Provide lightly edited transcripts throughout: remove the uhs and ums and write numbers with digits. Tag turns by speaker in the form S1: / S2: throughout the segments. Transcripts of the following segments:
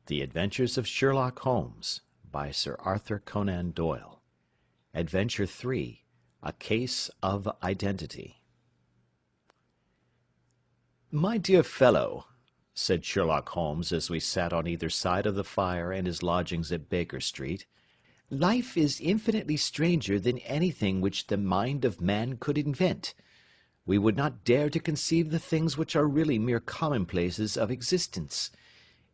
S1: The Adventures of Sherlock Holmes, by Sir Arthur Conan Doyle. Adventure 3, A Case of Identity. "My dear fellow," said Sherlock Holmes as we sat on either side of the fire in his lodgings at Baker Street, "life is infinitely stranger than anything which the mind of man could invent. We would not dare to conceive the things which are really mere commonplaces of existence.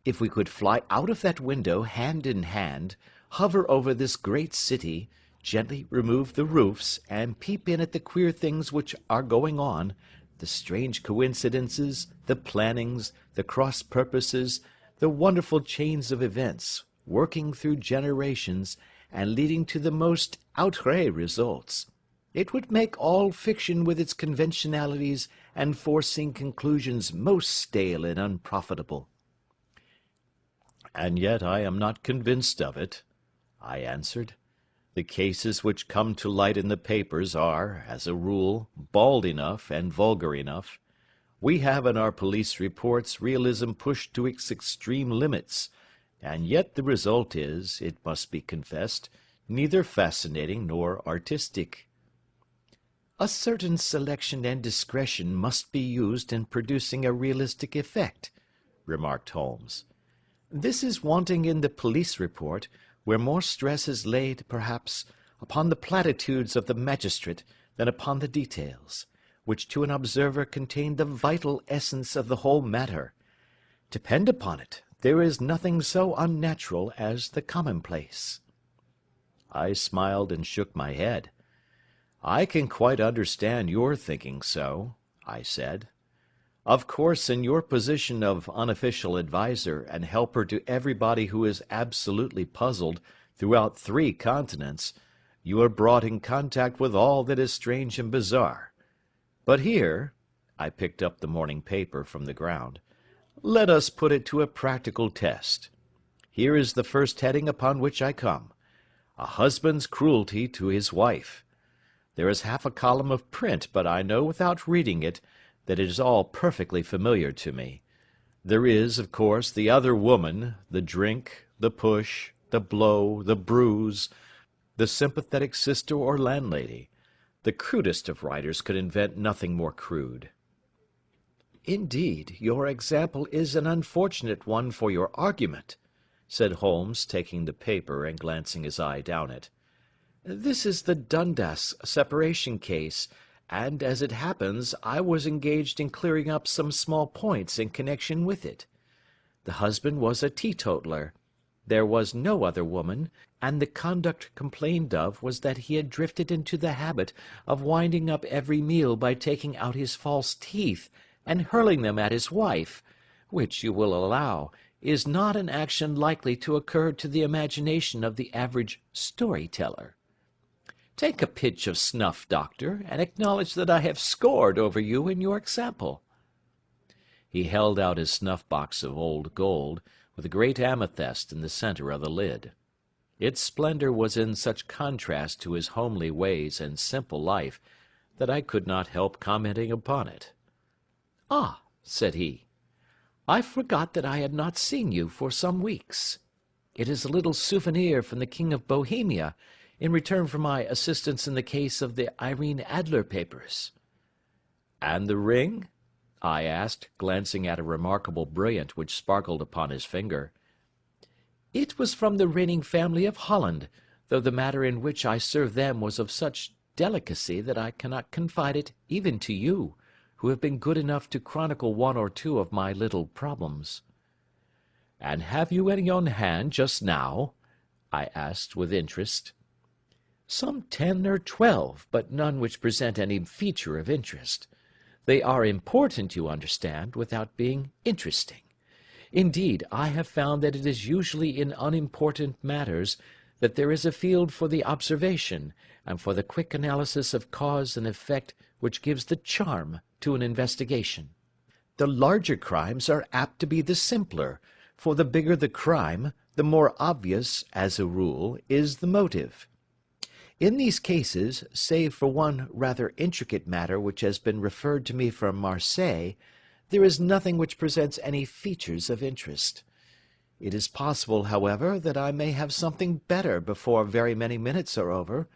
S1: If we could fly out of that window hand in hand, hover over this great city, gently remove the roofs, and peep in at the queer things which are going on, the strange coincidences, the plannings, the cross-purposes, the wonderful chains of events, working through generations, and leading to the most outré results, it would make all fiction with its conventionalities and foreseen conclusions most stale and unprofitable." "And yet I am not convinced of it," I answered. "The cases which come to light in the papers are, as a rule, bald enough and vulgar enough. We have in our police reports realism pushed to its extreme limits, and yet the result is, it must be confessed, neither fascinating nor artistic." "A certain selection and discretion must be used in producing a realistic effect," remarked Holmes. "This is wanting in the police report, where more stress is laid, perhaps, upon the platitudes of the magistrate than upon the details, which to an observer contain the vital essence of the whole matter. Depend upon it, there is nothing so unnatural as the commonplace." I smiled and shook my head. "I can quite understand your thinking so," I said. "Of course, in your position of unofficial adviser and helper to everybody who is absolutely puzzled throughout 3 continents, you are brought in contact with all that is strange and bizarre. But here," I picked up the morning paper from the ground, "let us put it to a practical test. Here is the first heading upon which I come: A husband's cruelty to his wife. There is half a column of print, but I know without reading it that it is all perfectly familiar to me. There is, of course, the other woman, the drink, the push, the blow, the bruise, the sympathetic sister or landlady. The crudest of writers could invent nothing more crude." "Indeed, your example is an unfortunate one for your argument," said Holmes, taking the paper and glancing his eye down it. "This is the Dundas separation case, and, as it happens, I was engaged in clearing up some small points in connection with it. The husband was a teetotaler. There was no other woman, and the conduct complained of was that he had drifted into the habit of winding up every meal by taking out his false teeth and hurling them at his wife, which, you will allow, is not an action likely to occur to the imagination of the average story-teller. Take a pinch of snuff, doctor, and acknowledge that I have scored over you in your example." He held out his snuff-box of old gold, with a great amethyst in the centre of the lid. Its splendour was in such contrast to his homely ways and simple life that I could not help commenting upon it. "Ah," said he, "I forgot that I had not seen you for some weeks. It is a little souvenir from the King of Bohemia, in return for my assistance in the case of the Irene Adler papers." "And the ring?" I asked, glancing at a remarkable brilliant which sparkled upon his finger. "It was from the reigning family of Holland, though the matter in which I served them was of such delicacy that I cannot confide it even to you, who have been good enough to chronicle 1 or 2 of my little problems." "And have you any on hand just now?" I asked with interest. "Some 10 or 12, but none which present any feature of interest. They are important, you understand, without being interesting. Indeed, I have found that it is usually in unimportant matters that there is a field for the observation, and for the quick analysis of cause and effect which gives the charm to an investigation. The larger crimes are apt to be the simpler, for the bigger the crime, the more obvious, as a rule, is the motive. In these cases, save for one rather intricate matter which has been referred to me from Marseilles, there is nothing which presents any features of interest. It is possible, however, that I may have something better before very many minutes are over,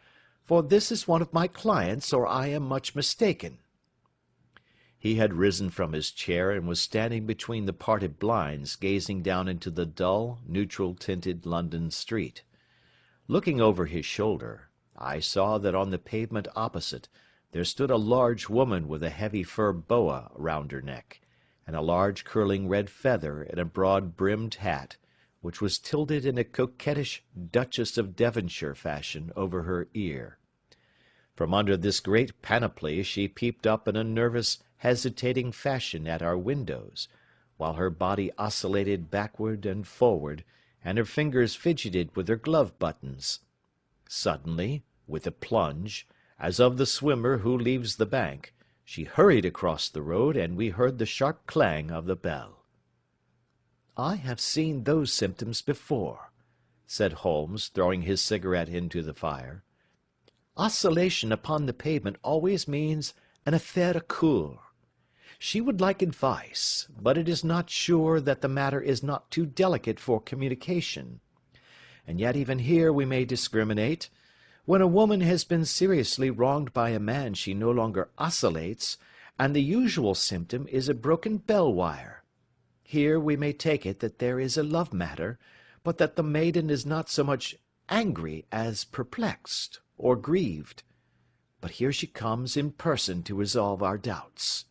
S1: for this is one of my clients, or I am much mistaken." He had risen from his chair and was standing between the parted blinds, gazing down into the dull, neutral-tinted London street. Looking over his shoulder, I saw that on the pavement opposite there stood a large woman with a heavy fur boa round her neck, and a large curling red feather in a broad-brimmed hat, which was tilted in a coquettish Duchess of Devonshire fashion over her ear. From under this great panoply she peeped up in a nervous, hesitating fashion at our windows, while her body oscillated backward and forward, and her fingers fidgeted with her glove buttons. Suddenly, with a plunge, as of the swimmer who leaves the bank, she hurried across the road, and we heard the sharp clang of the bell. "I have seen those symptoms before," said Holmes, throwing his cigarette into the fire. "Oscillation upon the pavement always means an affaire à coeur. She would like advice, but it is not sure that the matter is not too delicate for communication. And yet even here we may discriminate. When a woman has been seriously wronged by a man she no longer oscillates, and the usual symptom is a broken bell wire. Here we may take it that there is a love matter, but that the maiden is not so much angry as perplexed or grieved. But here she comes in person to resolve our doubts."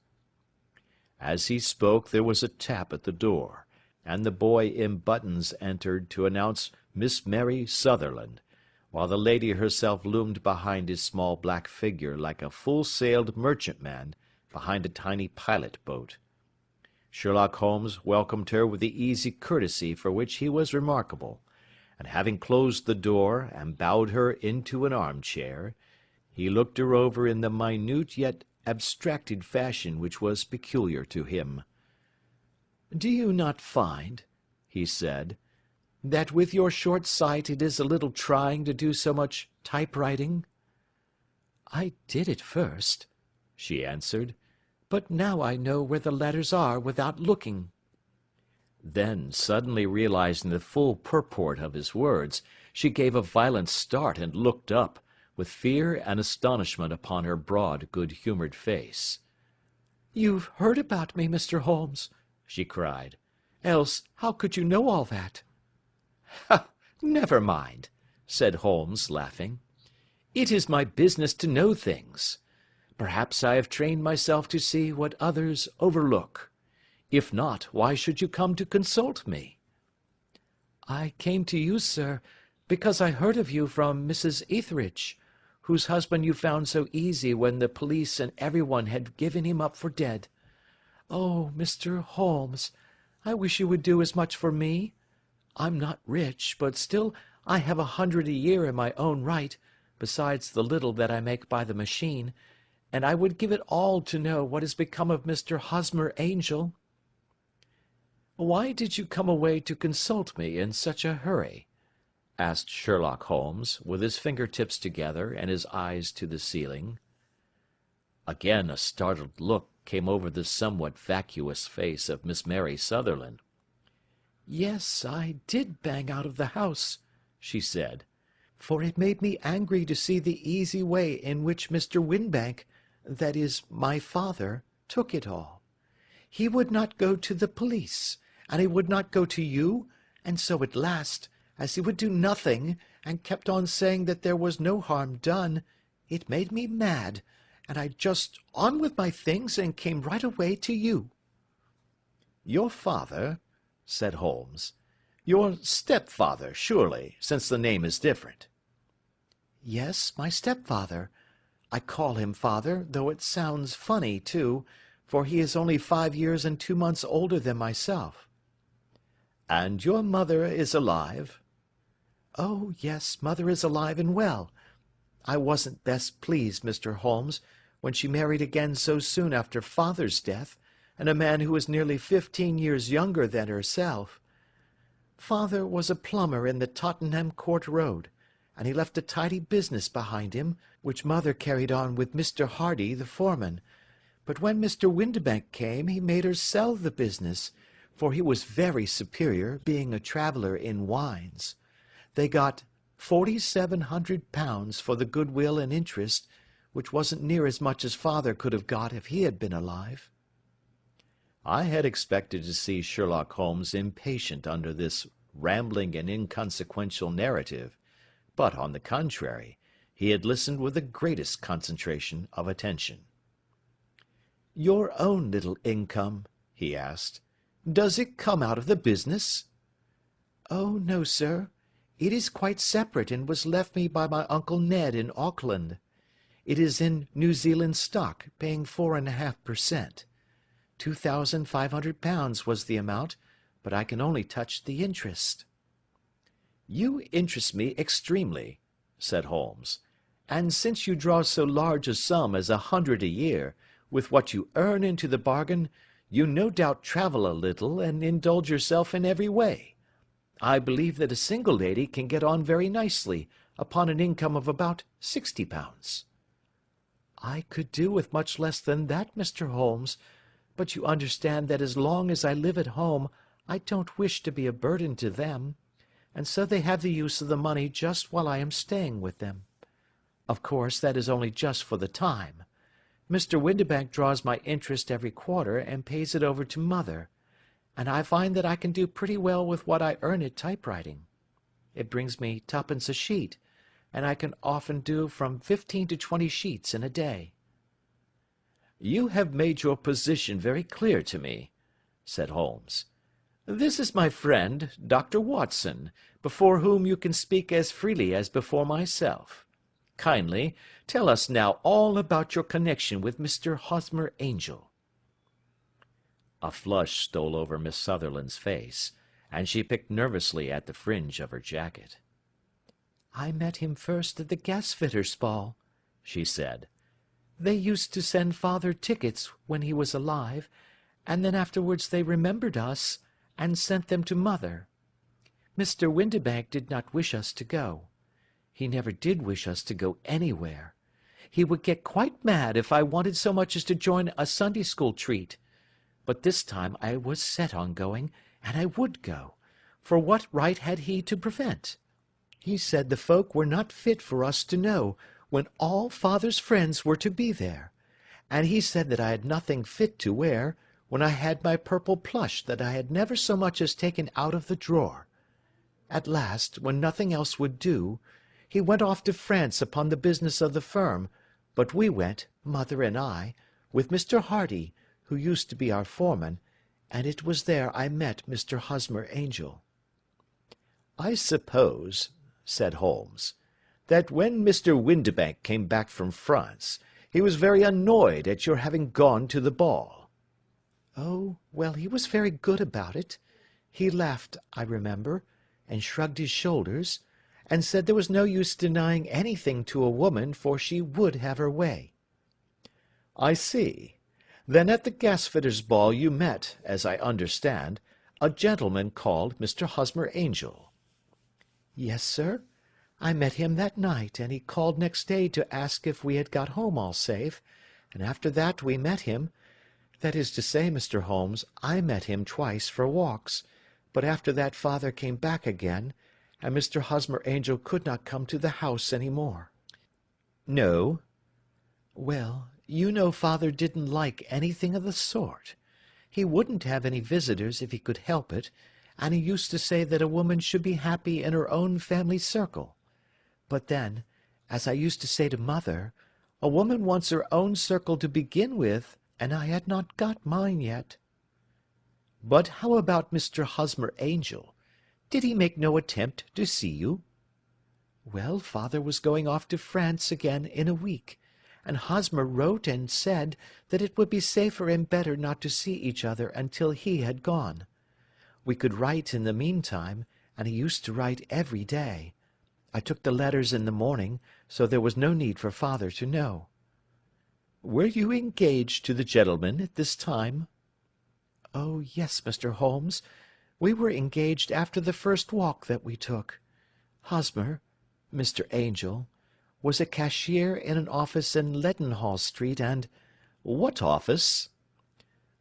S1: As he spoke there was a tap at the door, and the boy in buttons entered to announce Miss Mary Sutherland, while the lady herself loomed behind his small black figure like a full-sailed merchantman behind a tiny pilot-boat. Sherlock Holmes welcomed her with the easy courtesy for which he was remarkable, and having closed the door and bowed her into an armchair, he looked her over in the minute yet abstracted fashion which was peculiar to him. "Do you not find," he said, "that with your short sight it is a little trying to do so much typewriting?" "I did at first," she answered, "but now I know where the letters are without looking." Then, suddenly realizing the full purport of his words, she gave a violent start and looked up, with fear and astonishment upon her broad, good-humoured face. "You've heard about me, Mr. Holmes," she cried. "Else how could you know all that?" "Ha! Never mind," said Holmes, laughing. "It is my business to know things. Perhaps I have trained myself to see what others overlook. If not, why should you come to consult me?" "I came to you, sir, because I heard of you from Mrs. Etheridge, whose husband you found so easy when the police and everyone had given him up for dead. Oh, Mr. Holmes, I wish you would do as much for me. I'm not rich, but still I have 100 a year in my own right, besides the little that I make by the machine, and I would give it all to know what has become of Mr. Hosmer Angel." "Why did you come away to consult me in such a hurry?" asked Sherlock Holmes, with his finger-tips together and his eyes to the ceiling. Again a startled look came over the somewhat vacuous face of Miss Mary Sutherland. "Yes, I did bang out of the house," she said, "for it made me angry to see the easy way in which Mr. Windibank, that is, my father, took it all. He would not go to the police, and he would not go to you, and so at last, as he would do nothing, and kept on saying that there was no harm done, it made me mad, and I just on with my things and came right away to you." "Your father?" said Holmes. "Your stepfather, surely, since the name is different." "Yes, my stepfather. I call him father, though it sounds funny, too, for he is only 5 years and 2 months older than myself." "And your mother is alive?" "Oh, yes, mother is alive and well. I wasn't best pleased, Mr. Holmes, when she married again so soon after father's death, and a man who was nearly 15 years younger than herself. Father was a plumber in the Tottenham Court Road, and he left a tidy business behind him, which mother carried on with Mr. Hardy, the foreman. But when Mr. Windibank came, he made her sell the business,
S2: for he was very superior, being a traveller in wines. They got £4,700 for the goodwill and interest, which wasn't near as much as father could have got if he had been alive.
S1: I had expected to see Sherlock Holmes impatient under this rambling and inconsequential narrative, but, on the contrary, he had listened with the greatest concentration of attention.
S2: "Your own little income," he asked, "does it come out of the business?" "Oh, no, sir. It is quite separate and was left me by my Uncle Ned in Auckland. It is in New Zealand stock, paying 4.5%. £2,500 was the amount, but I can only touch the interest."
S1: "You interest me extremely," said Holmes,
S2: "and since you draw so large a sum as 100 a year, with what you earn into the bargain, you no doubt travel a little and indulge yourself in every way. I believe that a single lady can get on very nicely upon an income of about £60. "I could do with much less than that, Mr. Holmes, but you understand that as long as I live at home I don't wish to be a burden to them, and so they have the use of the money just while I am staying with them. Of course, that is only just for the time. Mr. Windibank draws my interest every quarter and pays it over to mother, and I find that I can do pretty well with what I earn at typewriting. It brings me twopence a sheet, and I can often do from 15 to 20 sheets in a day."
S1: "You have made your position very clear to me," said Holmes. "This is my friend, Dr. Watson, before whom you can speak as freely as before myself. Kindly tell us now all about your connection with Mr. Hosmer Angel." A flush stole over Miss Sutherland's face, and she picked nervously at the fringe of her jacket.
S2: "I met him first at the gasfitters' ball," she said. "They used to send father tickets when he was alive, and then afterwards they remembered us, and sent them to mother. Mr. Windibank did not wish us to go. He never did wish us to go anywhere. He would get quite mad if I wanted so much as to join a Sunday school treat. But this time I was set on going, and I would go, for what right had he to prevent? He said the folk were not fit for us to know, when all father's friends were to be there, and he said that I had nothing fit to wear, when I had my purple plush that I had never so much as taken out of the drawer. At last, when nothing else would do, he went off to France upon the business of the firm, but we went, mother and I, with Mr. Hardy, who used to be our foreman, and it was there I met Mr. Hosmer Angel."
S1: "I suppose," said Holmes, "that when Mr. Windibank came back from France, he was very annoyed at your having gone to the ball."
S2: "Oh, well, he was very good about it. He laughed, I remember, and shrugged his shoulders, and said there was no use denying anything to a woman, for she would have her way."
S1: "I see. Then at the gasfitters' ball you met, as I understand, a gentleman called Mr. Hosmer Angel."
S2: "Yes, sir. I met him that night, and he called next day to ask if we had got home all safe, and after that we met him. That is to say, Mr. Holmes, I met him twice for walks, but after that father came back again, and Mr. Hosmer Angel could not come to the house any more."
S1: "No."
S2: "Well, you know father didn't like anything of the sort. He wouldn't have any visitors if he could help it, and he used to say that a woman should be happy in her own family circle. But then, as I used to say to mother, a woman wants her own circle to begin with, and I had not got mine yet."
S1: "But how about Mr. Hosmer Angel? Did he make no attempt to see you?"
S2: "Well, father was going off to France again in a week, and Hosmer wrote and said that it would be safer and better not to see each other until he had gone. We could write in the meantime, and he used to write every day. I took the letters in the morning, so there was no need for father to know."
S1: "Were you engaged to the gentleman at this time?"
S2: "Oh, yes, Mr. Holmes. We were engaged after the first walk that we took. Hosmer, Mr. Angel, was a cashier in an office in Leadenhall Street, and—"
S1: "What office?"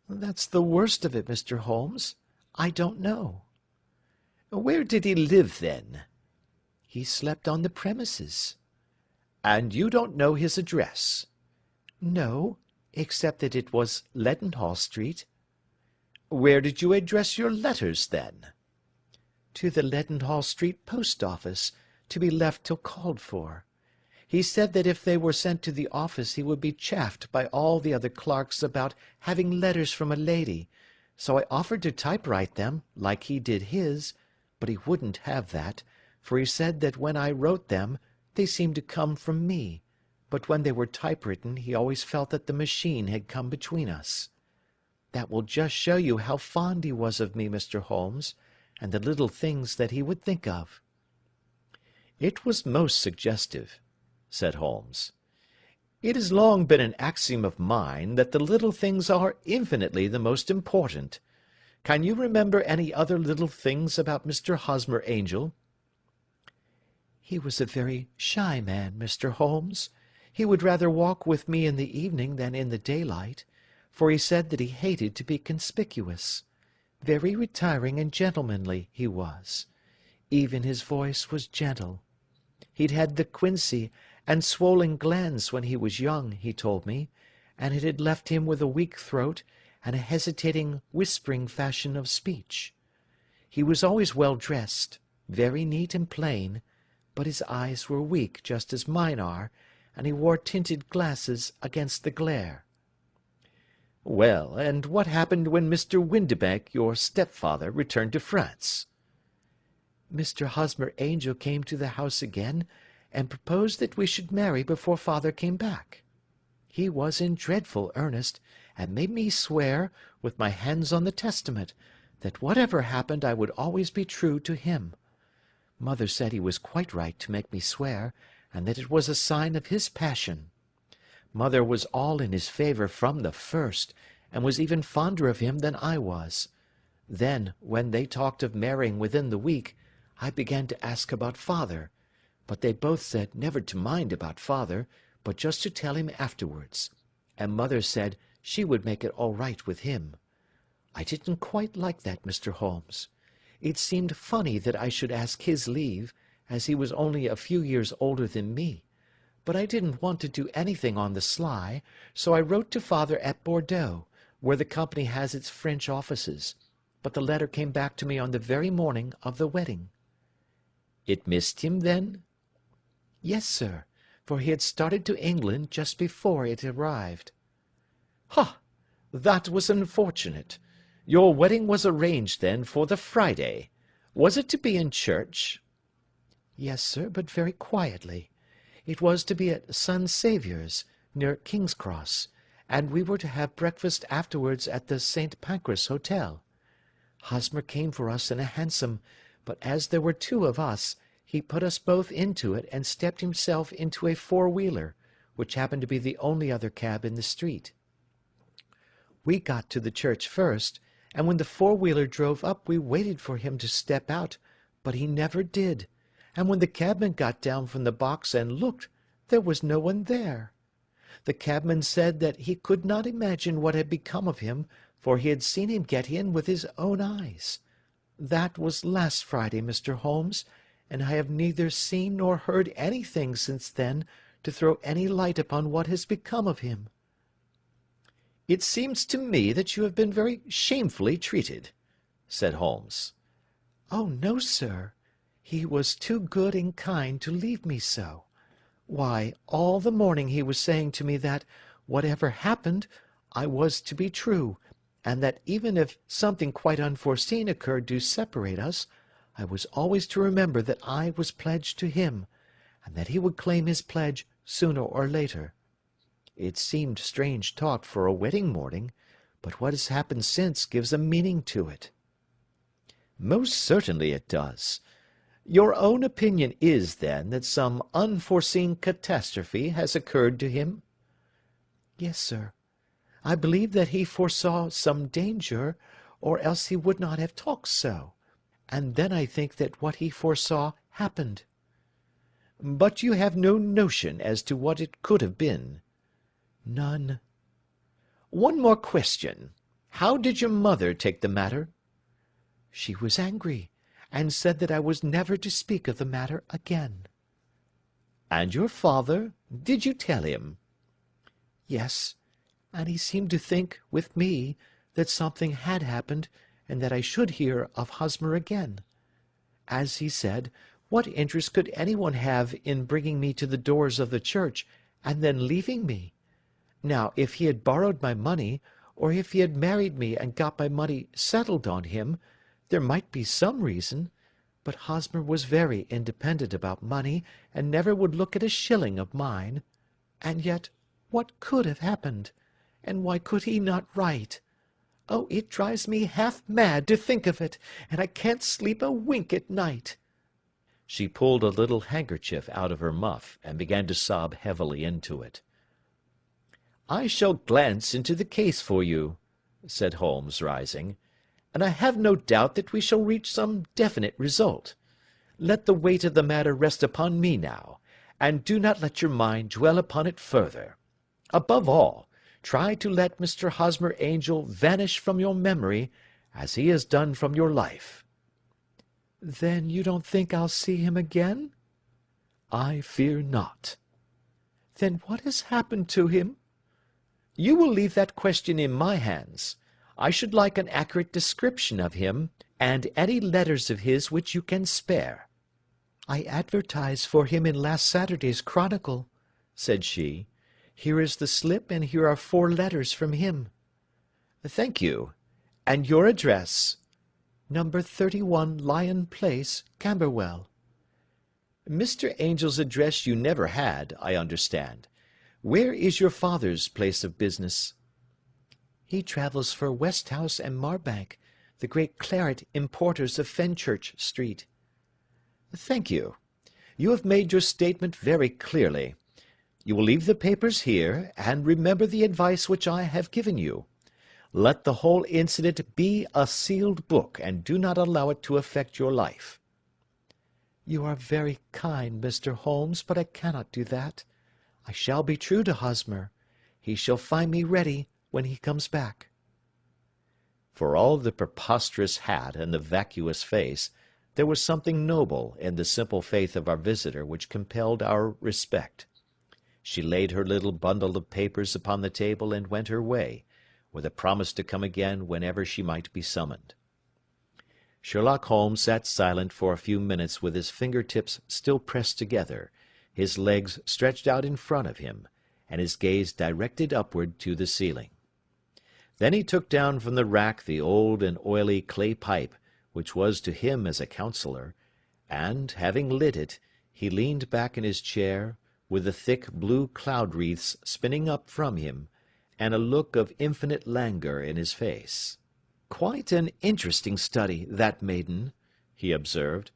S2: "That's the worst of it, Mr. Holmes. I don't know.
S1: Where did he live, then?
S2: He slept on the premises.
S1: And you don't know his address?
S2: No, except that it was Leadenhall Street.
S1: Where did you address your letters, then?
S2: To the Leadenhall Street post office, to be left till called for. He said that if they were sent to the office he would be chaffed by all the other clerks about having letters from a lady, so I offered to typewrite them, like he did his, but he wouldn't have that, for he said that when I wrote them they seemed to come from me, but when they were typewritten he always felt that the machine had come between us. That will just show you how fond he was of me, Mr. Holmes, and the little things that he would think of."
S1: "It was most suggestive," said Holmes. "It has long been an axiom of mine that the little things are infinitely the most important. Can you remember any other little things about Mr. Hosmer Angel?"
S2: "He was a very shy man, Mr. Holmes. He would rather walk with me in the evening than in the daylight, for he said that he hated to be conspicuous. Very retiring and gentlemanly he was. Even his voice was gentle. He'd had the quinsy and swollen glands when he was young, he told me, and it had left him with a weak throat and a hesitating, whispering fashion of speech. He was always well dressed, very neat and plain, but his eyes were weak just as mine are, and he wore tinted glasses against the glare."
S1: "Well, and what happened when Mr. Windibank, your stepfather, returned to France?"
S2: "Mr. Hosmer Angel came to the house again, and proposed that we should marry before father came back. He was in dreadful earnest, and made me swear, with my hands on the testament, that whatever happened I would always be true to him. Mother said he was quite right to make me swear, and that it was a sign of his passion. Mother was all in his favour from the first, and was even fonder of him than I was. Then, when they talked of marrying within the week, I began to ask about father, but they both said never to mind about father, but just to tell him afterwards, and mother said she would make it all right with him. I didn't quite like that, Mr. Holmes. It seemed funny that I should ask his leave, as he was only a few years older than me, but I didn't want to do anything on the sly, so I wrote to father at Bordeaux, where the company has its French offices, but the letter came back to me on the very morning of the wedding."
S1: "It missed him, then?"
S2: "Yes, sir, for he had started to England just before it arrived."
S1: "Ha! That was unfortunate. Your wedding was arranged, then, for the Friday. Was it to be in church?"
S2: "Yes, sir, but very quietly. It was to be at Son Saviour's, near King's Cross, and we were to have breakfast afterwards at the St. Pancras Hotel. Hosmer came for us in a hansom, but as there were two of us, he put us both into it and stepped himself into a four-wheeler, which happened to be the only other cab in the street. We got to the church first, and when the four-wheeler drove up we waited for him to step out, but he never did, and when the cabman got down from the box and looked, there was no one there. The cabman said that he could not imagine what had become of him, for he had seen him get in with his own eyes. That was last Friday, Mr. Holmes, and I have neither seen nor heard anything since then to throw any light upon what has become of him."
S1: "It seems to me that you have been very shamefully treated," said Holmes.
S2: "Oh, no, sir. He was too good and kind to leave me so. Why, all the morning he was saying to me that, whatever happened, I was to be true, and that even if something quite unforeseen occurred to separate us, I was always to remember that I was pledged to him, and that he would claim his pledge sooner or later. It seemed strange talk for a wedding morning, but what has happened since gives a meaning to it."
S1: "Most certainly it does. Your own opinion is, then, that some unforeseen catastrophe has occurred to him?"
S2: "Yes, sir. I believe that he foresaw some danger, or else he would not have talked so, and then I think that what he foresaw happened."
S1: "But you have no notion as to what it could have been?"
S2: "None."
S1: "One more question. How did your mother take the matter?"
S2: She was angry, and said that I was never to speak of the matter again.
S1: And your father? Did you tell him?
S2: Yes, and he seemed to think, with me, that something had happened, and that I should hear of Hosmer again. As he said, what interest could anyone have in bringing me to the doors of the church, and then leaving me? Now, if he had borrowed my money, or if he had married me and got my money settled on him, there might be some reason, but Hosmer was very independent about money, and never would look at a shilling of mine. And yet, what could have happened? And why could he not write? Oh, it drives me half mad to think of it, and I can't sleep a wink at night."
S1: She pulled a little handkerchief out of her muff, and began to sob heavily into it. "I shall glance into the case for you," said Holmes, rising, "and I have no doubt that we shall reach some definite result. Let the weight of the matter rest upon me now, and do not let your mind dwell upon it further. Above all, try to let Mr. Hosmer Angel vanish from your memory, as he has done from your life."
S2: "Then you don't think I'll see him again?"
S1: "I fear not."
S2: "Then what has happened to him?"
S1: "You will leave that question in my hands. I should like an accurate description of him, and any letters of his which you can spare."
S2: "I advertised for him in last Saturday's Chronicle," said she. "Here is the slip, and here are 4 letters from him."
S1: "Thank you. And your address?"
S2: "Number 31 Lion Place, Camberwell."
S1: "Mr. Angel's address you never had, I understand. Where is your father's place of business?"
S2: "He travels for Westhouse and Marbank, the great claret importers of Fenchurch Street."
S1: "Thank you. You have made your statement very clearly. You will leave the papers here, and remember the advice which I have given you. Let the whole incident be a sealed book, and do not allow it to affect your life."
S2: "You are very kind, Mr. Holmes, but I cannot do that. I shall be true to Hosmer. He shall find me ready when he comes back."
S1: For all the preposterous hat and the vacuous face, there was something noble in the simple faith of our visitor which compelled our respect. She laid her little bundle of papers upon the table and went her way, with a promise to come again whenever she might be summoned. Sherlock Holmes sat silent for a few minutes with his finger-tips still pressed together, his legs stretched out in front of him, and his gaze directed upward to the ceiling. Then he took down from the rack the old and oily clay pipe, which was to him as a counsellor, and, having lit it, he leaned back in his chair, with the thick blue cloud-wreaths spinning up from him, and a look of infinite languor in his face. "Quite an interesting study, that maiden," he observed.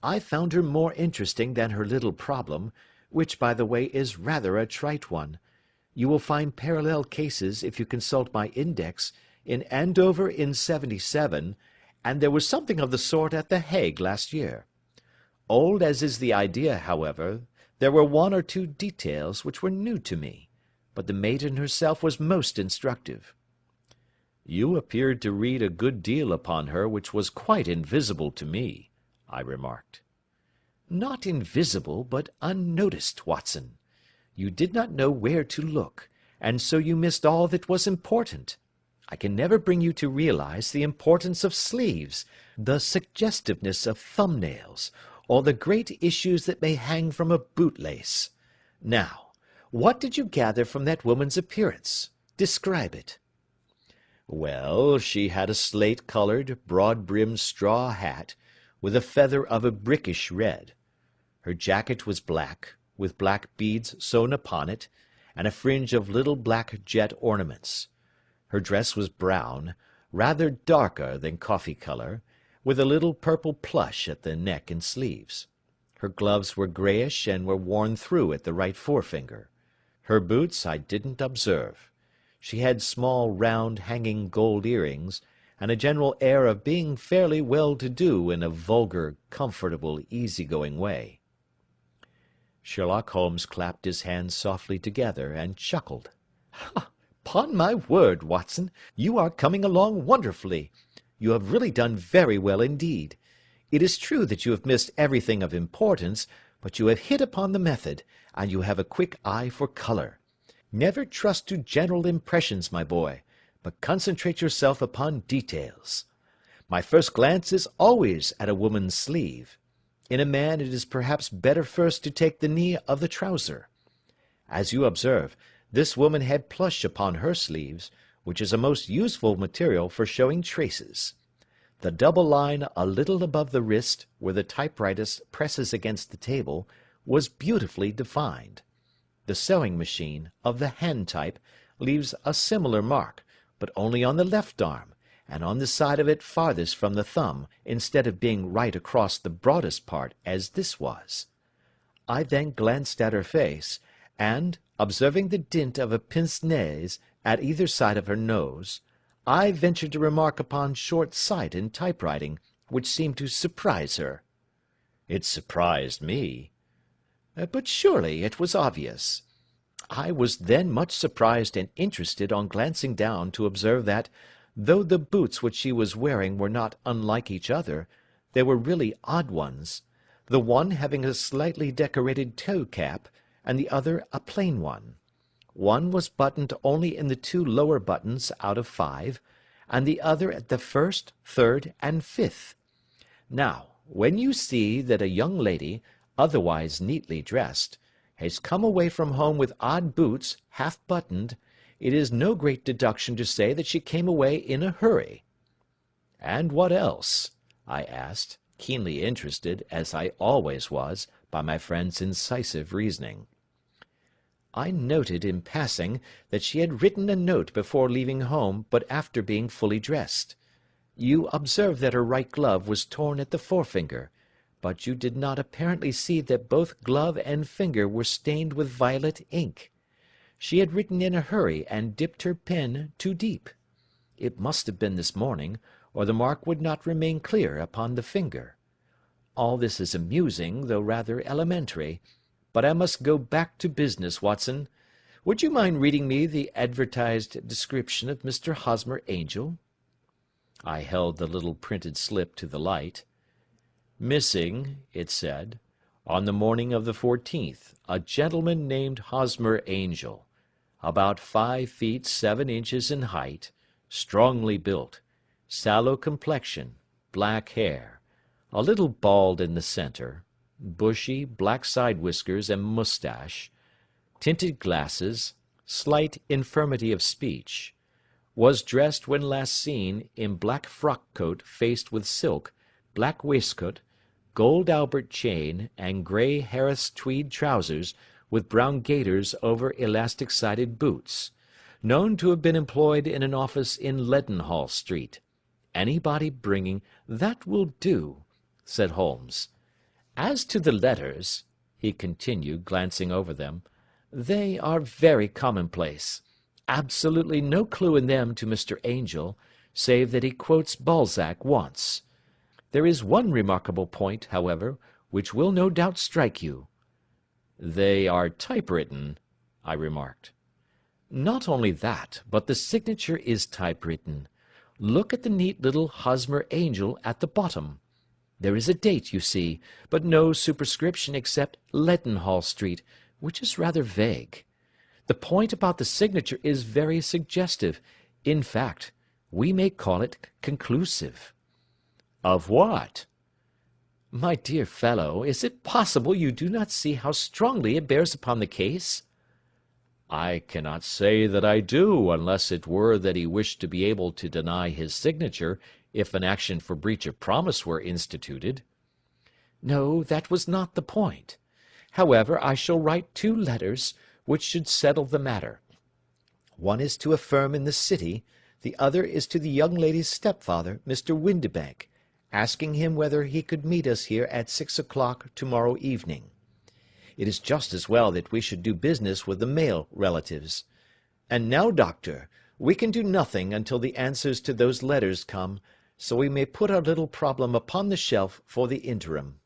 S1: "I found her more interesting than her little problem, which, by the way, is rather a trite one. You will find parallel cases, if you consult my index, in Andover in '77, and there was something of the sort at The Hague last year. Old as is the idea, however, there were 1 or 2 details which were new to me, but the maiden herself was most instructive." "You appeared to read a good deal upon her which was quite invisible to me," I remarked. "Not invisible, but unnoticed, Watson. You did not know where to look, and so you missed all that was important. I can never bring you to realize the importance of sleeves, the suggestiveness of thumbnails, or the great issues that may hang from a bootlace. Now, what did you gather from that woman's appearance? Describe it." "Well, she had a slate-coloured, broad-brimmed straw hat, with a feather of a brickish red. Her jacket was black, with black beads sewn upon it, and a fringe of little black jet ornaments. Her dress was brown, rather darker than coffee colour, with a little purple plush at the neck and sleeves. Her gloves were greyish and were worn through at the right forefinger. Her boots I didn't observe. She had small, round, hanging gold earrings, and a general air of being fairly well-to-do in a vulgar, comfortable, easy-going way." Sherlock Holmes clapped his hands softly together and chuckled. "'Pon my word, Watson, you are coming along wonderfully.
S2: You have really done very well indeed. It is true that you have missed everything of importance, but you have hit upon the method, and you have a quick eye for colour. Never trust to general impressions, my boy, but concentrate yourself upon details. My first glance is always at a woman's sleeve. In a man it is perhaps better first to take the knee of the trouser. As you observe, this woman had plush upon her sleeves, which is a most useful material for showing traces. The double line a little above the wrist, where the typewriter presses against the table, was beautifully defined. The sewing machine, of the hand type, leaves a similar mark, but only on the left arm, and on the side of it farthest from the thumb, instead of being right across the broadest part, as this was. I then glanced at her face, and, observing the dint of a pince-nez at either side of her nose, I ventured to remark upon short sight in typewriting, which seemed to surprise her.
S1: It surprised me.
S2: But surely it was obvious. I was then much surprised and interested on glancing down to observe that, though the boots which she was wearing were not unlike each other, they were really odd ones, the one having a slightly decorated toe-cap, and the other a plain one. One was buttoned only in the 2 lower buttons out of 5, and the other at the 1st, 3rd, and 5th. Now, when you see that a young lady, otherwise neatly dressed, has come away from home with odd boots, half buttoned, it is no great deduction to say that she came away in a hurry.
S1: And what else? I asked, keenly interested, as I always was, by my friend's incisive reasoning.
S2: I noted in passing that she had written a note before leaving home, but after being fully dressed. You observed that her right glove was torn at the forefinger, but you did not apparently see that both glove and finger were stained with violet ink. She had written in a hurry and dipped her pen too deep. It must have been this morning, or the mark would not remain clear upon the finger. All this is amusing, though rather elementary, but I must go back to business, Watson. Would you mind reading me the advertised description of Mr. Hosmer Angel?
S1: I held the little printed slip to the light. Missing, it said, on the morning of the 14th, a gentleman named Hosmer Angel, about 5 feet 7 inches in height, strongly built, sallow complexion, black hair, a little bald in the centre, bushy black side whiskers and moustache, tinted glasses, slight infirmity of speech, was dressed when last seen in black frock-coat faced with silk, black waistcoat, gold Albert chain, and grey Harris tweed trousers with brown gaiters over elastic-sided boots, known to have been employed in an office in Leadenhall Street. Anybody bringing— "That will do," said Holmes. "As to the letters," he continued, glancing over them, "they are very commonplace. Absolutely no clue in them to Mr. Angel, save that he quotes Balzac once. There is one remarkable point, however, which will no doubt strike you." "They are typewritten," I remarked.
S2: "Not only that, but the signature is typewritten. Look at the neat little Hosmer Angel at the bottom. There is a date, you see, but no superscription except Leadenhall Street, which is rather vague. The point about the signature is very suggestive. In fact, we may call it conclusive."
S1: "Of what?"
S2: "My dear fellow, is it possible you do not see how strongly it bears upon the case?"
S1: "I cannot say that I do, unless it were that he wished to be able to deny his signature if an action for breach of promise were instituted."
S2: "No, that was not the point. However, I shall write 2 letters, which should settle the matter. One is to a firm in the city, the other is to the young lady's stepfather, Mr. Windibank, asking him whether he could meet us here at 6 o'clock to-morrow evening. It is just as well that we should do business with the male relatives. And now, doctor, we can do nothing until the answers to those letters come, so we may put our little problem upon the shelf for the interim."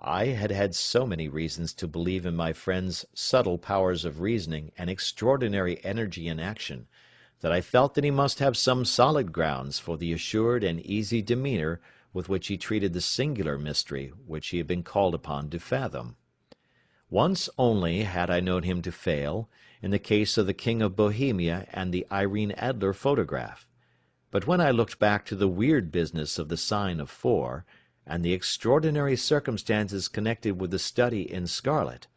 S1: I had had so many reasons to believe in my friend's subtle powers of reasoning and extraordinary energy in action, that I felt that he must have some solid grounds for the assured and easy demeanour with which he treated the singular mystery which he had been called upon to fathom. Once only had I known him to fail, in the case of the King of Bohemia and the Irene Adler photograph, but when I looked back to the weird business of the sign of 4, and the extraordinary circumstances connected with the study in scarlet,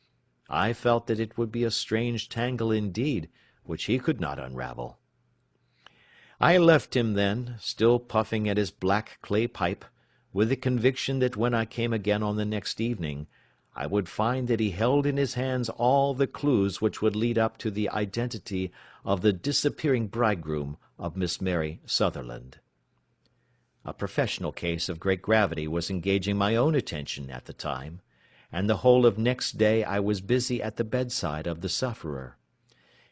S1: I felt that it would be a strange tangle indeed which he could not unravel. I left him then, still puffing at his black clay pipe, with the conviction that when I came again on the next evening, I would find that he held in his hands all the clues which would lead up to the identity of the disappearing bridegroom of Miss Mary Sutherland. A professional case of great gravity was engaging my own attention at the time, and the whole of next day I was busy at the bedside of the sufferer.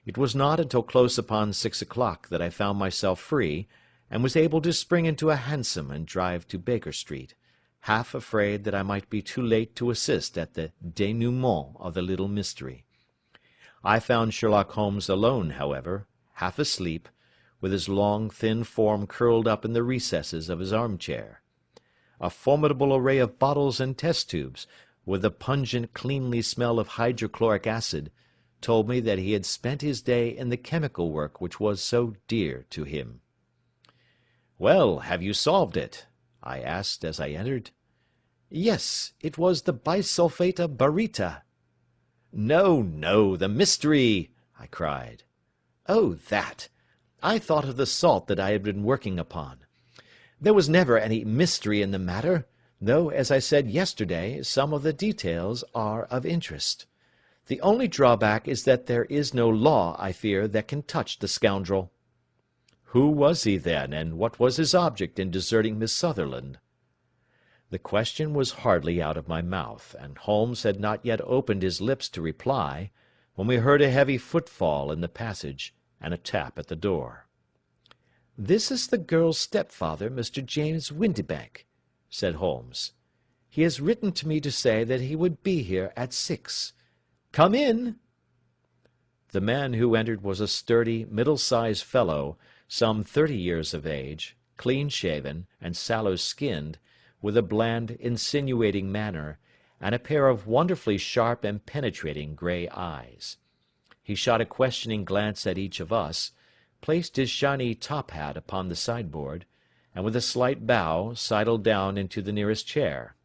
S1: It was not until close upon 6 o'clock that I found myself free, and was able to spring into a hansom and drive to Baker Street, half afraid that I might be too late to assist at the dénouement of the little mystery. I found Sherlock Holmes alone, however, half asleep, with his long, thin form curled up in the recesses of his armchair. A formidable array of bottles and test-tubes, with a pungent, cleanly smell of hydrochloric acid, told me that he had spent his day in the chemical work which was so dear to him. "Well, have you solved it?" I asked as I entered.
S2: Yes, it was the bisulfate of baryta.
S1: "No, no, the mystery!" I cried.
S2: Oh, that! I thought of the salt that I had been working upon. There was never any mystery in the matter, though, as I said yesterday, some of the details are of interest. The only drawback is that there is no law, I fear, that can touch the scoundrel."
S1: "Who was he, then, and what was his object in deserting Miss Sutherland?" The question was hardly out of my mouth, and Holmes had not yet opened his lips to reply, when we heard a heavy footfall in the passage, and a tap at the door.
S2: "This is the girl's stepfather, Mr. James Windibank," said Holmes. "He has written to me to say that he would be here at 6. Come in."
S1: The man who entered was a sturdy, middle-sized fellow, some 30 years of age, clean-shaven, and sallow-skinned, with a bland, insinuating manner, and a pair of wonderfully sharp and penetrating grey eyes. He shot a questioning glance at each of us, placed his shiny top-hat upon the sideboard, and with a slight bow sidled down into the nearest chair.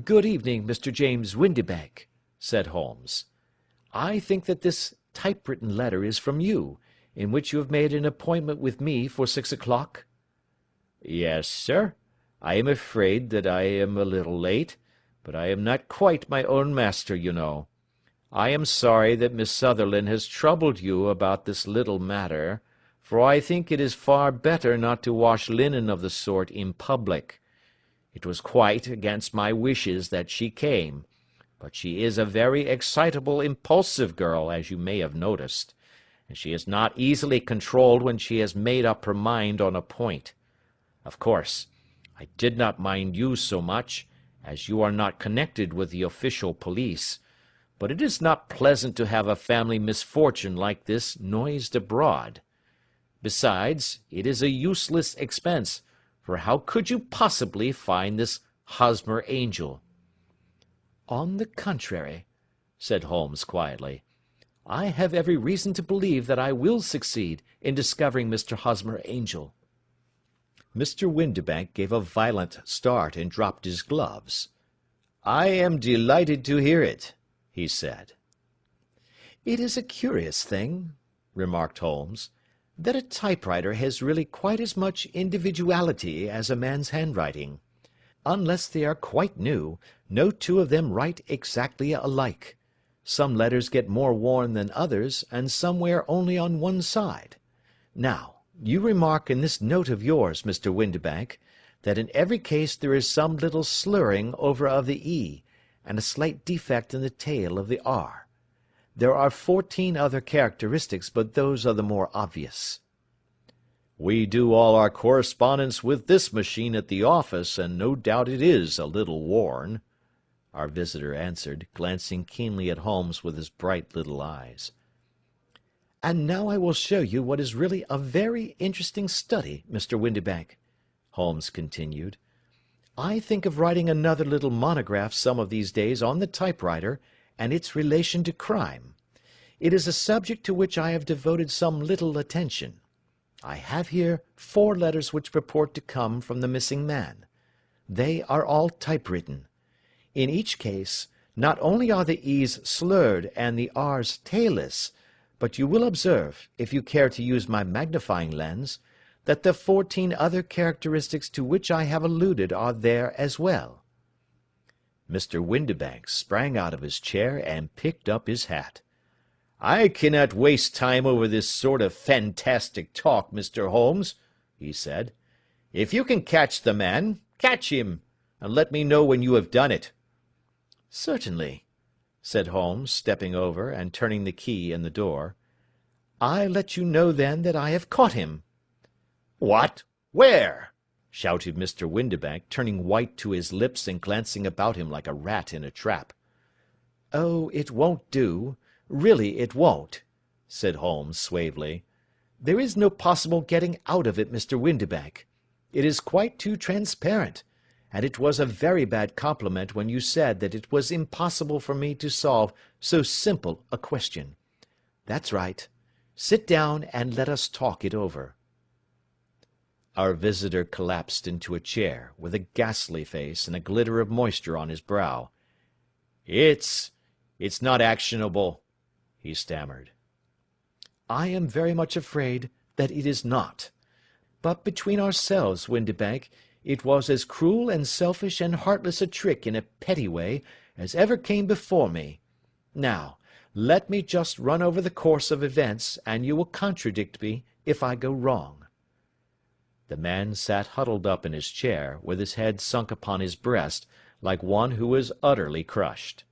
S2: "Good evening, Mr. James Windibank," said Holmes. "I think that this typewritten letter is from you, in which you have made an appointment with me for 6 o'clock?"
S1: "Yes, sir. I am afraid that I am a little late, but I am not quite my own master, you know. I am sorry that Miss Sutherland has troubled you about this little matter, for I think it is far better not to wash linen of the sort in public. It was quite against my wishes that she came, but she is a very excitable, impulsive girl, as you may have noticed, and she is not easily controlled when she has made up her mind on a point. Of course, I did not mind you so much, as you are not connected with the official police, but it is not pleasant to have a family misfortune like this noised abroad. Besides, it is a useless expense, for how could you possibly find this Hosmer Angel?"
S2: "On the contrary," said Holmes quietly, "I have every reason to believe that I will succeed in discovering Mr. Hosmer Angel."
S1: Mr. Windibank gave a violent start and dropped his gloves. "I am delighted to hear it," he said.
S2: "It is a curious thing," remarked Holmes, "that a typewriter has really quite as much individuality as a man's handwriting. Unless they are quite new, no two of them write exactly alike. Some letters get more worn than others, and some wear only on one side. Now, you remark in this note of yours, Mr. Windibank, that in every case there is some little slurring over of the E, and a slight defect in the tail of the R. There are 14 other characteristics, but those are the more obvious."
S1: "We do all our correspondence with this machine at the office, and no doubt it is a little worn," our visitor answered, glancing keenly at Holmes with his bright little eyes.
S2: And now I will show you what is really a very interesting study, Mr. Windibank," Holmes continued. "I think of writing another little monograph some of these days on the typewriter and its relation to crime. It is a subject to which I have devoted some little attention. I have here 4 letters which purport to come from the missing man. They are all typewritten. In each case, not only are the E's slurred and the R's tailless, but you will observe, if you care to use my magnifying lens, that the 14 other characteristics to which I have alluded are there as well." Mr. Windibank sprang out of his chair and picked up his hat. "I cannot waste time over this sort of fantastic talk, Mr. Holmes," he said. "If you can catch the man, catch him, and let me know when you have done it." "Certainly," said Holmes, stepping over and turning the key in the door. "I let you know then that I have caught him." "What? Where?" shouted Mr. Windibank, turning white to his lips and glancing about him like a rat in a trap. "Oh, it won't do. Really it won't," said Holmes suavely. "There is no possible getting out of it, Mr. Windibank. It is quite too transparent, and it was a very bad compliment when you said that it was impossible for me to solve so simple a question. That's right. Sit down and let us talk it over." Our visitor collapsed into a chair, with a ghastly face and a glitter of moisture on his brow. It's not actionable," he stammered. "I am very much afraid that it is not. But between ourselves, Windibank, it was as cruel and selfish and heartless a trick in a petty way as ever came before me. Now, let me just run over the course of events, and you will contradict me if I go wrong." The man sat huddled up in his chair, with his head sunk upon his breast, like one who was utterly crushed.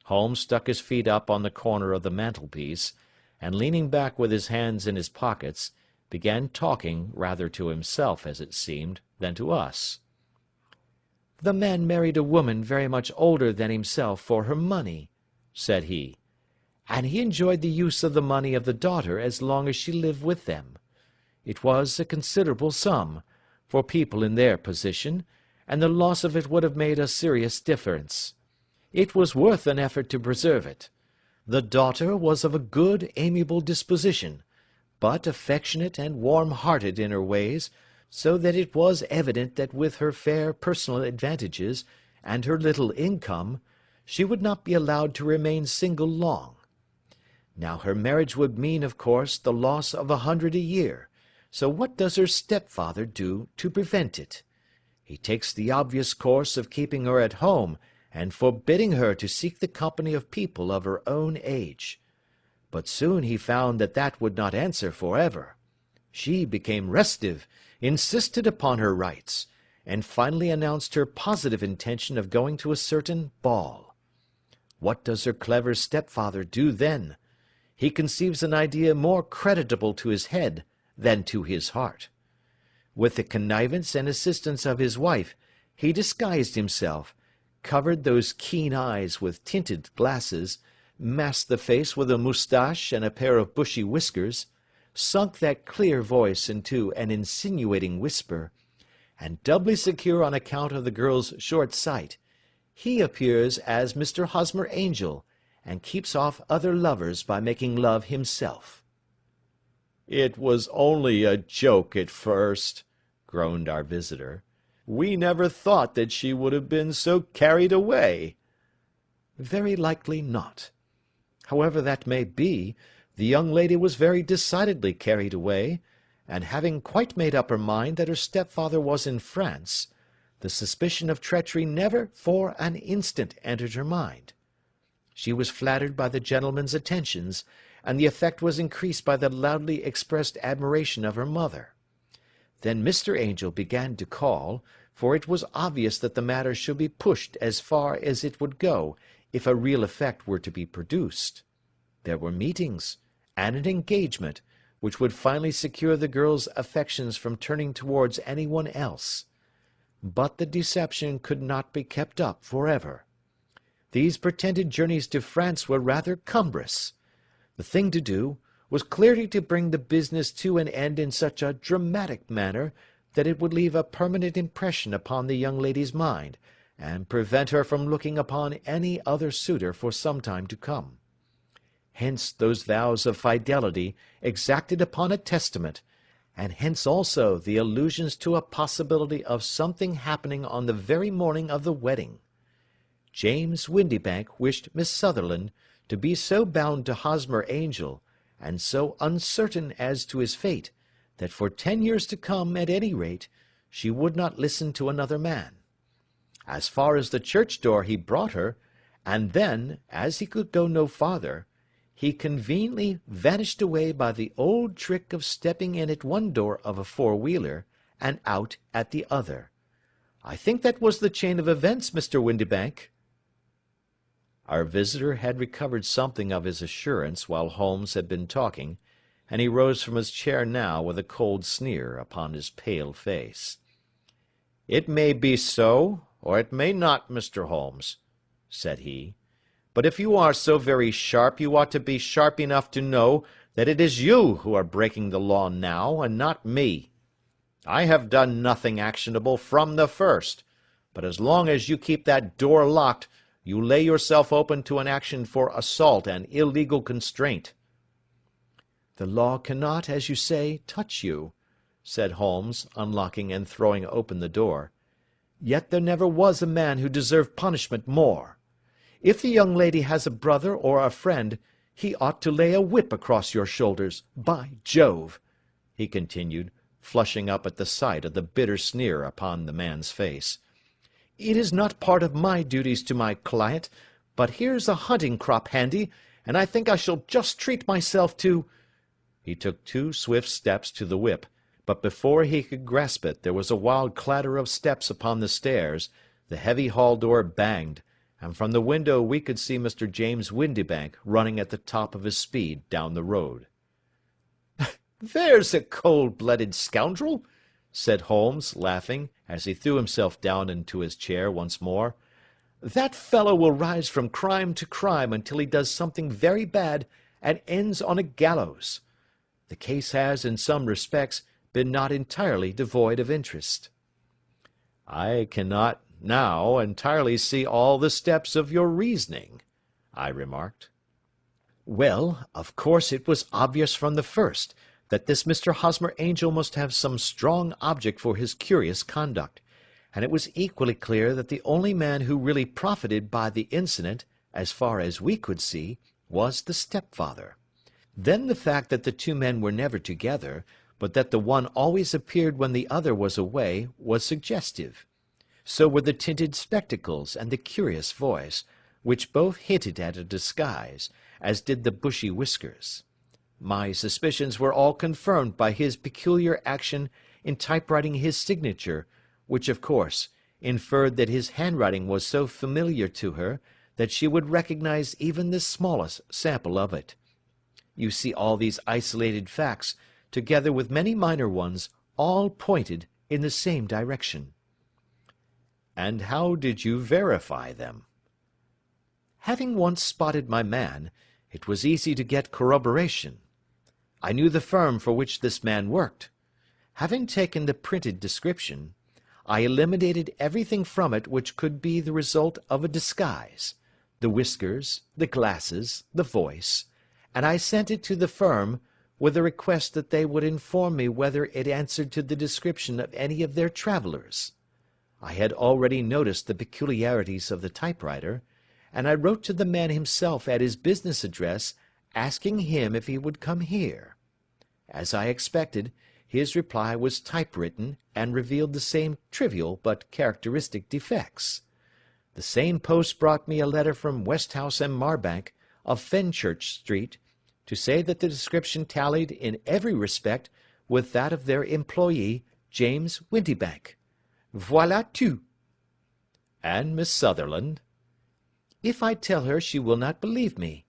S2: Holmes stuck his feet up on the corner of the mantelpiece, and leaning back with his hands in his pockets, began talking, rather to himself, as it seemed, than to us. "The man married a woman very much older than himself for her money," said he, "and he enjoyed the use of the money of the daughter as long as she lived with them. It was a considerable sum, for people in their position, and the loss of it would have made a serious difference. It was worth an effort to preserve it. The daughter was of a good, amiable disposition, but affectionate and warm-hearted in her ways, so that it was evident that with her fair personal advantages, and her little income, she would not be allowed to remain single long. Now her marriage would mean, of course, the loss of 100 a year, so what does her stepfather do to prevent it? He takes the obvious course of keeping her at home and forbidding her to seek the company of people of her own age. But soon he found that that would not answer for ever. She became restive, insisted upon her rights, and finally announced her positive intention of going to a certain ball. What does her clever stepfather do then? He conceives an idea more creditable to his head than to his heart. With the connivance and assistance of his wife, he disguised himself, covered those keen eyes with tinted glasses, masked the face with a moustache and a pair of bushy whiskers, sunk that clear voice into an insinuating whisper, and doubly secure on account of the girl's short sight, he appears as Mr. Hosmer Angel, and keeps off other lovers by making love himself. "It was only a joke at first," groaned our visitor. "We never thought that she would have been so carried away." "Very likely not. However that may be, the young lady was very decidedly carried away, and having quite made up her mind that her stepfather was in France, the suspicion of treachery never for an instant entered her mind. She was flattered by the gentleman's attentions, and the effect was increased by the loudly expressed admiration of her mother. Then Mr. Angel began to call, for it was obvious that the matter should be pushed as far as it would go if a real effect were to be produced. There were meetings, and an engagement, which would finally secure the girl's affections from turning towards any one else. But the deception could not be kept up for ever. These pretended journeys to France were rather cumbrous. The thing to do was clearly to bring the business to an end in such a dramatic manner that it would leave a permanent impression upon the young lady's mind, and prevent her from looking upon any other suitor for some time to come. Hence those vows of fidelity exacted upon a testament, and hence also the allusions to a possibility of something happening on the very morning of the wedding. James Windibank wished Miss Sutherland to be so bound to Hosmer Angel, and so uncertain as to his fate, that for 10 years to come, at any rate, she would not listen to another man. As far as the church door he brought her, and then, as he could go no farther, he conveniently vanished away by the old trick of stepping in at one door of a four-wheeler, and out at the other. I think that was the chain of events, Mr. Windibank." Our visitor had recovered something of his assurance while Holmes had been talking, and he rose from his chair now with a cold sneer upon his pale face. "It may be so, or it may not, Mr. Holmes," said he. "But if you are so very sharp, you ought to be sharp enough to know that it is you who are breaking the law now, and not me. I have done nothing actionable from the first, but as long as you keep that door locked, you lay yourself open to an action for assault and illegal constraint." "The law cannot, as you say, touch you," said Holmes, unlocking and throwing open the door. "Yet there never was a man who deserved punishment more. If the young lady has a brother or a friend, he ought to lay a whip across your shoulders. By Jove!" he continued, flushing up at the sight of the bitter sneer upon the man's face. "It is not part of my duties to my client, but here's a hunting crop handy, and I think I shall just treat myself to—" He took 2 swift steps to the whip, but before he could grasp it there was a wild clatter of steps upon the stairs, the heavy hall door banged, and from the window we could see Mr. James Windibank running at the top of his speed down the road. "There's a cold-blooded scoundrel," said Holmes, laughing, as he threw himself down into his chair once more. "That fellow will rise from crime to crime until he does something very bad and ends on a gallows. The case has, in some respects, been not entirely devoid of interest." "I cannot now entirely see all the steps of your reasoning," I remarked. "Well, of course it was obvious from the first that this Mr. Hosmer Angel must have some strong object for his curious conduct, and it was equally clear that the only man who really profited by the incident, as far as we could see, was the stepfather. Then the fact that the 2 men were never together, but that the one always appeared when the other was away, was suggestive. So were the tinted spectacles and the curious voice, which both hinted at a disguise, as did the bushy whiskers. My suspicions were all confirmed by his peculiar action in typewriting his signature, which, of course, inferred that his handwriting was so familiar to her that she would recognize even the smallest sample of it. You see, all these isolated facts, together with many minor ones, all pointed in the same direction." "And how did you verify them?" "Having once spotted my man, it was easy to get corroboration. I knew the firm for which this man worked. Having taken the printed description, I eliminated everything from it which could be the result of a disguise, the whiskers, the glasses, the voice, and I sent it to the firm, with a request that they would inform me whether it answered to the description of any of their travellers. I had already noticed the peculiarities of the typewriter, and I wrote to the man himself at his business address, asking him if he would come here. As I expected, his reply was typewritten and revealed the same trivial but characteristic defects. The same post brought me a letter from Westhouse and Marbank, of Fenchurch Street, to say that the description tallied in every respect with that of their employee, James Windibank. Voilà tout." "And Miss Sutherland?" "If I tell her, she will not believe me.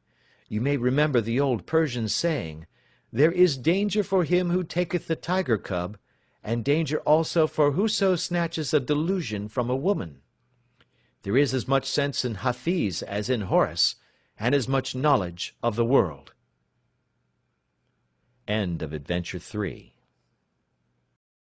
S2: You may remember the old Persian saying, 'There is danger for him who taketh the tiger cub, and danger also for whoso snatches a delusion from a woman.' There is as much sense in Hafiz as in Horace, and as much knowledge of the world."
S1: End of Adventure 3.